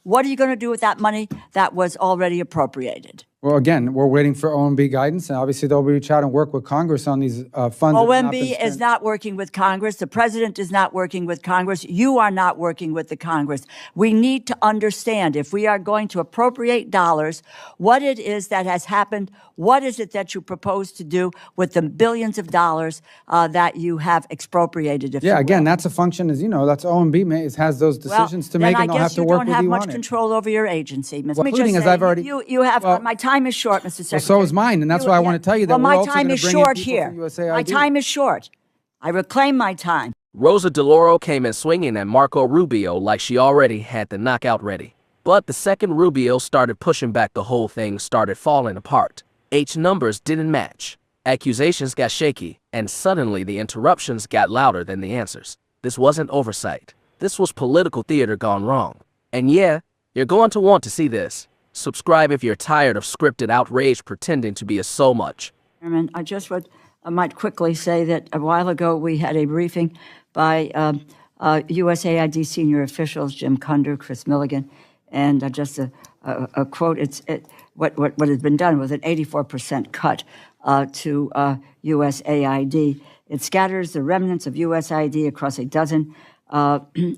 What are you going to do with that money that was already appropriated? Well, again, we're waiting for OMB guidance, and obviously they'll reach out and work with Congress on these funds. OMB is not working with Congress. The president is not working with Congress. You are not working with the Congress. We need to understand, if we are going to appropriate dollars, what it is that has happened. What is it that you propose to do with the billions of dollars that you have expropriated? Yeah, again, that's a function, as you know, that's OMB has those decisions to make, and they'll have to work with you on it. Then I guess you don't have much control over your agency, Mr. Well, including, as I've already... You have... my time is short, Mr. Secretary. Well, so is mine, and that's why I want to tell you that my we're also time going is to bring short in people here. from USAID. My time is short. I reclaim my time. Rosa DeLauro came in swinging at Marco Rubio like she already had the knockout ready. But the second Rubio started pushing back, the whole thing started falling apart. Numbers didn't match. Accusations got shaky, and suddenly the interruptions got louder than the answers. This wasn't oversight. This was political theater gone wrong. And yeah, you're going to want to see this. Subscribe if you're tired of scripted outrage pretending to be a so much. I just might quickly say that a while ago we had a briefing by USAID senior officials, Jim Cunder, Chris Milligan, and just a quote, what has been done was an 84% cut to USAID. It scatters the remnants of USAID across a dozen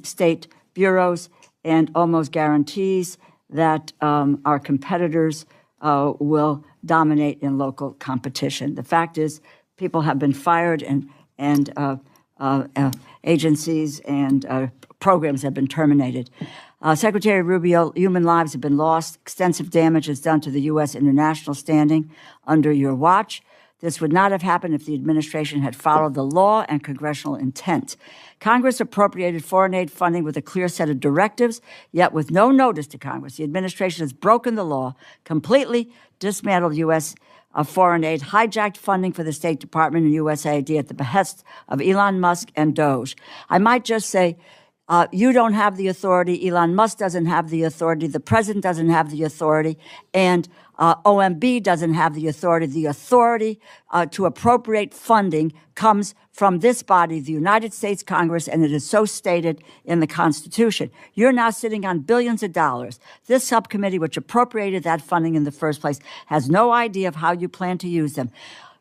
state bureaus and almost guarantees that our competitors will dominate in local competition. The fact is, people have been fired, and agencies and programs have been terminated. Secretary Rubio, human lives have been lost. Extensive damage is done to the U.S. international standing under your watch. This would not have happened if the administration had followed the law and congressional intent. Congress appropriated foreign aid funding with a clear set of directives, yet with no notice to Congress. The administration has broken the law, completely dismantled U.S. Foreign aid, hijacked funding for the State Department and USAID at the behest of Elon Musk and Doge. I might just say, you don't have the authority, Elon Musk doesn't have the authority, the president doesn't have the authority, and OMB doesn't have the authority. The authority to appropriate funding comes from this body, the United States Congress, and it is so stated in the Constitution. You're now sitting on billions of dollars. This subcommittee, which appropriated that funding in the first place, has no idea of how you plan to use them.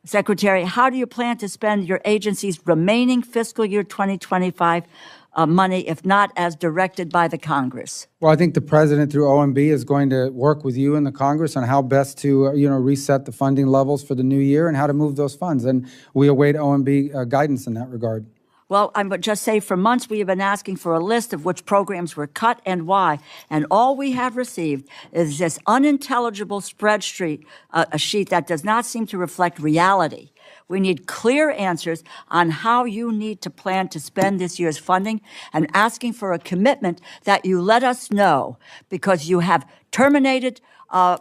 Secretary, how do you plan to spend your agency's remaining fiscal year 2025 money, if not as directed by the Congress? Well, I think the president through OMB is going to work with you and the Congress on how best to, reset the funding levels for the new year and how to move those funds. And we await OMB guidance in that regard. Well, I would just say for months we have been asking for a list of which programs were cut and why. And all we have received is this unintelligible spreadsheet, a sheet that does not seem to reflect reality. We need clear answers on how you need to plan to spend this year's funding, and asking for a commitment that you let us know, because you have terminated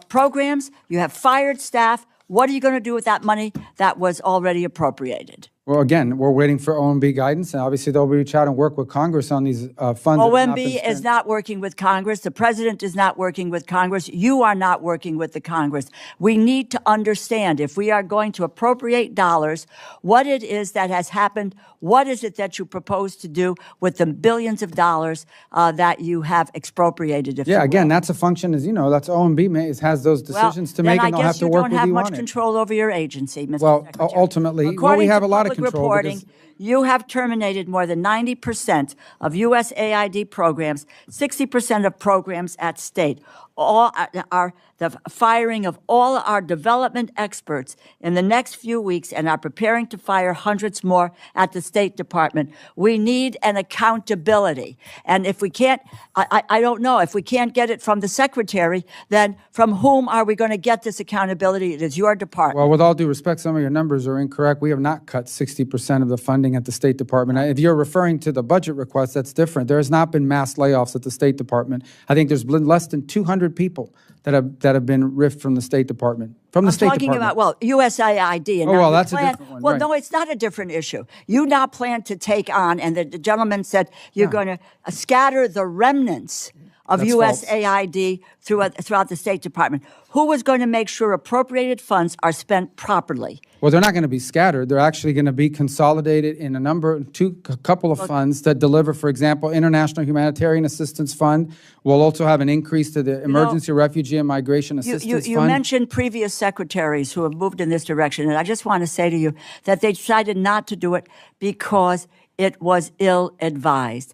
programs, you have fired staff. What are you going to do with that money that was already appropriated? Well, again, we're waiting for OMB guidance, and obviously they'll reach out and work with Congress on these funds. OMB is not working with Congress. The president is not working with Congress. You are not working with the Congress. We need to understand, if we are going to appropriate dollars, what it is that has happened. What is it that you propose to do with the billions of dollars that you have expropriated? Yeah, again, that's a function, as you know, that's OMB has those decisions to make, and they'll have to work with you on it. Then I guess you don't have much control over your agency, Mr. Secretary. Well, ultimately, we have a lot of control. Reporting, you have terminated more than 90% of USAID programs, 60% of programs at state. All are the firing of all our development experts in the next few weeks, and are preparing to fire hundreds more at the State Department. We need an accountability. And if we can't, I don't know, if we can't get it from the Secretary, then from whom are we going to get this accountability? It is your department. Well, with all due respect, some of your numbers are incorrect. We have not cut 60% of the funding at the State Department. If you're referring to the budget request, that's different. There has not been mass layoffs at the State Department. I think there's been less than 200 people that have been riffed from the State Department. From the State Department. I'm talking about, well, USAID. And that's a different one. Well, right. No, it's not a different issue. You now plan to take on, and the gentleman said you're going to scatter the remnants of That's false. USAID throughout the State Department? Who is going to make sure appropriated funds are spent properly? Well, they're not going to be scattered. They're actually going to be consolidated in a couple of funds that deliver, for example, International Humanitarian Assistance Fund. We'll also have an increase to the Emergency Refugee and Migration Assistance You Fund. mentioned previous secretaries who have moved in this direction, and I just want to say to you that they decided not to do it because it was ill-advised.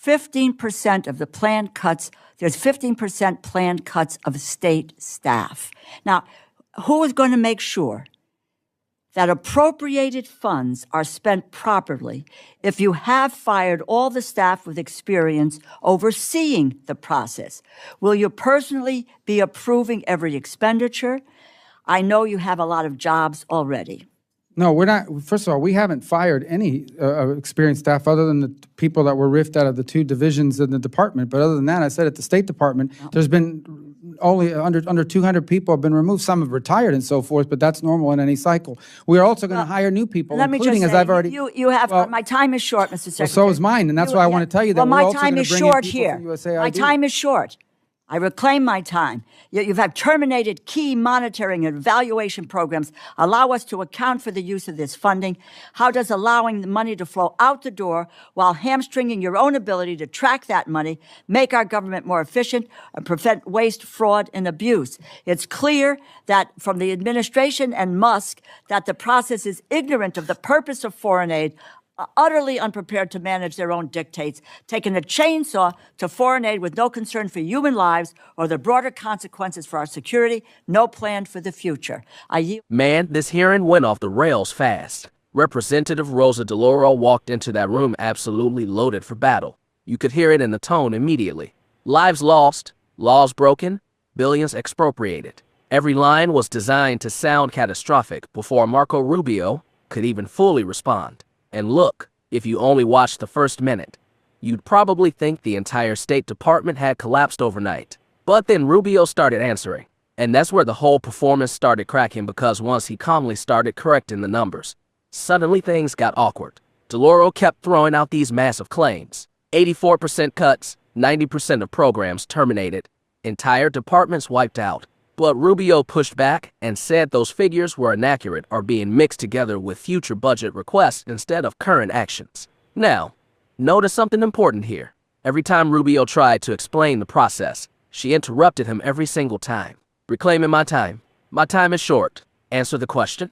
15% of the planned cuts, there's 15% planned cuts of state staff. Now, who is going to make sure that appropriated funds are spent properly if you have fired all the staff with experience overseeing the process? Will you personally be approving every expenditure? I know you have a lot of jobs already. No, we're not. First of all, we haven't fired any experienced staff other than the people that were riffed out of the 2 divisions in the department. But other than that, I said at the State Department, there's been only under 200 people have been removed. Some have retired and so forth, but that's normal in any cycle. We are also going to hire new people, Let me including, just as say, I've already... you have, my time is short, Mr. Secretary. Well, so is mine, and that's why I want to tell you that we're also going to bring in people from USAID. My time is short. I reclaim my time. You have terminated key monitoring and evaluation programs. Allow us to account for the use of this funding. How does allowing the money to flow out the door while hamstringing your own ability to track that money make our government more efficient and prevent waste, fraud, and abuse? It's clear that from the administration and Musk that the process is ignorant of the purpose of foreign aid, utterly unprepared to manage their own dictates, taking a chainsaw to foreign aid with no concern for human lives or the broader consequences for our security, no plan for the future. Man, this hearing went off the rails fast. Representative Rosa DeLauro walked into that room absolutely loaded for battle. You could hear it in the tone immediately. Lives lost, laws broken, billions expropriated. Every line was designed to sound catastrophic before Marco Rubio could even fully respond. And look, if you only watched the first minute, you'd probably think the entire State Department had collapsed overnight. But then Rubio started answering, and that's where the whole performance started cracking, because once he calmly started correcting the numbers, suddenly things got awkward. DeLauro kept throwing out these massive claims. 84% cuts, 90% of programs terminated, entire departments wiped out. But Rubio pushed back and said those figures were inaccurate or being mixed together with future budget requests instead of current actions. Now, notice something important here. Every time Rubio tried to explain the process, she interrupted him every single time. Reclaiming my time. My time is short. Answer the question?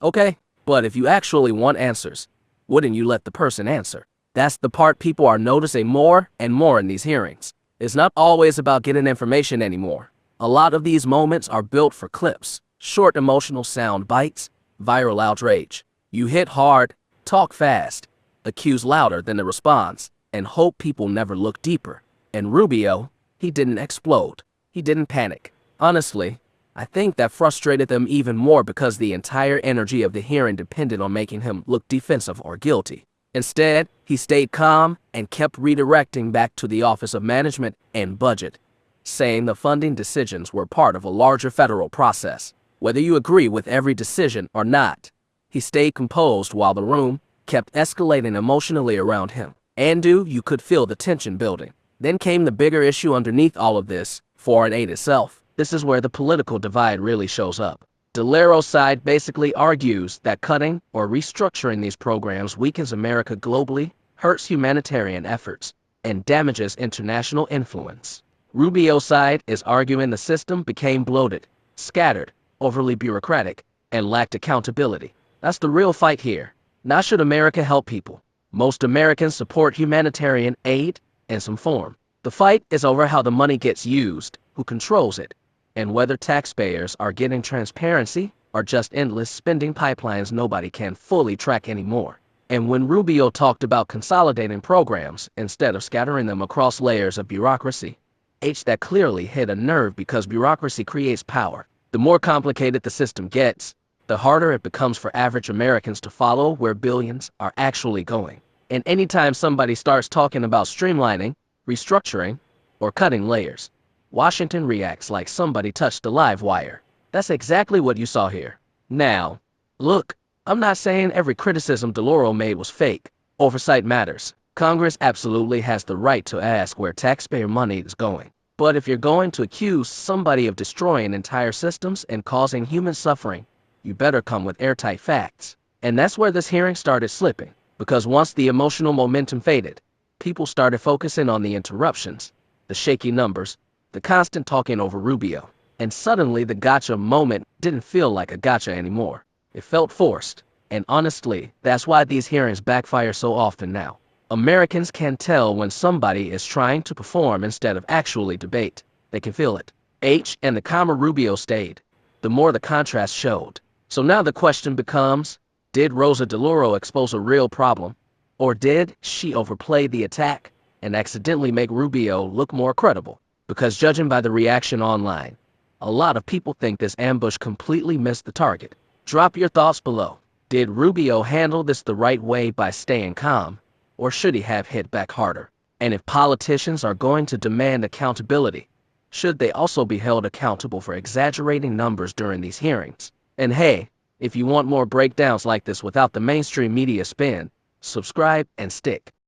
Okay. But if you actually want answers, wouldn't you let the person answer? That's the part people are noticing more and more in these hearings. It's not always about getting information anymore. A lot of these moments are built for clips, short emotional sound bites, viral outrage. You hit hard, talk fast, accuse louder than the response, and hope people never look deeper. And Rubio, he didn't explode. He didn't panic. Honestly, I think that frustrated them even more because the entire energy of the hearing depended on making him look defensive or guilty. Instead, he stayed calm and kept redirecting back to the Office of Management and Budget, saying the funding decisions were part of a larger federal process. Whether you agree with every decision or not, he stayed composed while the room kept escalating emotionally around him. And you could feel the tension building. Then came the bigger issue underneath all of this, foreign aid itself. This is where the political divide really shows up. DeLauro's side basically argues that cutting or restructuring these programs weakens America globally, hurts humanitarian efforts, and damages international influence. Rubio's side is arguing the system became bloated, scattered, overly bureaucratic, and lacked accountability. That's the real fight here. Not should America help people. Most Americans support humanitarian aid in some form. The fight is over how the money gets used, who controls it, and whether taxpayers are getting transparency or just endless spending pipelines nobody can fully track anymore. And when Rubio talked about consolidating programs instead of scattering them across layers of bureaucracy, that clearly hit a nerve, because bureaucracy creates power. The more complicated the system gets, the harder it becomes for average Americans to follow where billions are actually going. And anytime somebody starts talking about streamlining, restructuring, or cutting layers, Washington reacts like somebody touched a live wire. That's exactly what you saw here. Now, look, I'm not saying every criticism DeLauro made was fake. Oversight matters. Congress absolutely has the right to ask where taxpayer money is going. But if you're going to accuse somebody of destroying entire systems and causing human suffering, you better come with airtight facts. And that's where this hearing started slipping, because once the emotional momentum faded, people started focusing on the interruptions, the shaky numbers, the constant talking over Rubio. And suddenly the gotcha moment didn't feel like a gotcha anymore. It felt forced. And honestly, that's why these hearings backfire so often now. Americans can tell when somebody is trying to perform instead of actually debate. They can feel it. And the calmer Rubio stayed, the more the contrast showed. So now the question becomes, did Rosa DeLauro expose a real problem? Or did she overplay the attack and accidentally make Rubio look more credible? Because judging by the reaction online, a lot of people think this ambush completely missed the target. Drop your thoughts below. Did Rubio handle this the right way by staying calm? Or should he have hit back harder? And if politicians are going to demand accountability, should they also be held accountable for exaggerating numbers during these hearings? And hey, if you want more breakdowns like this without the mainstream media spin, subscribe and stick.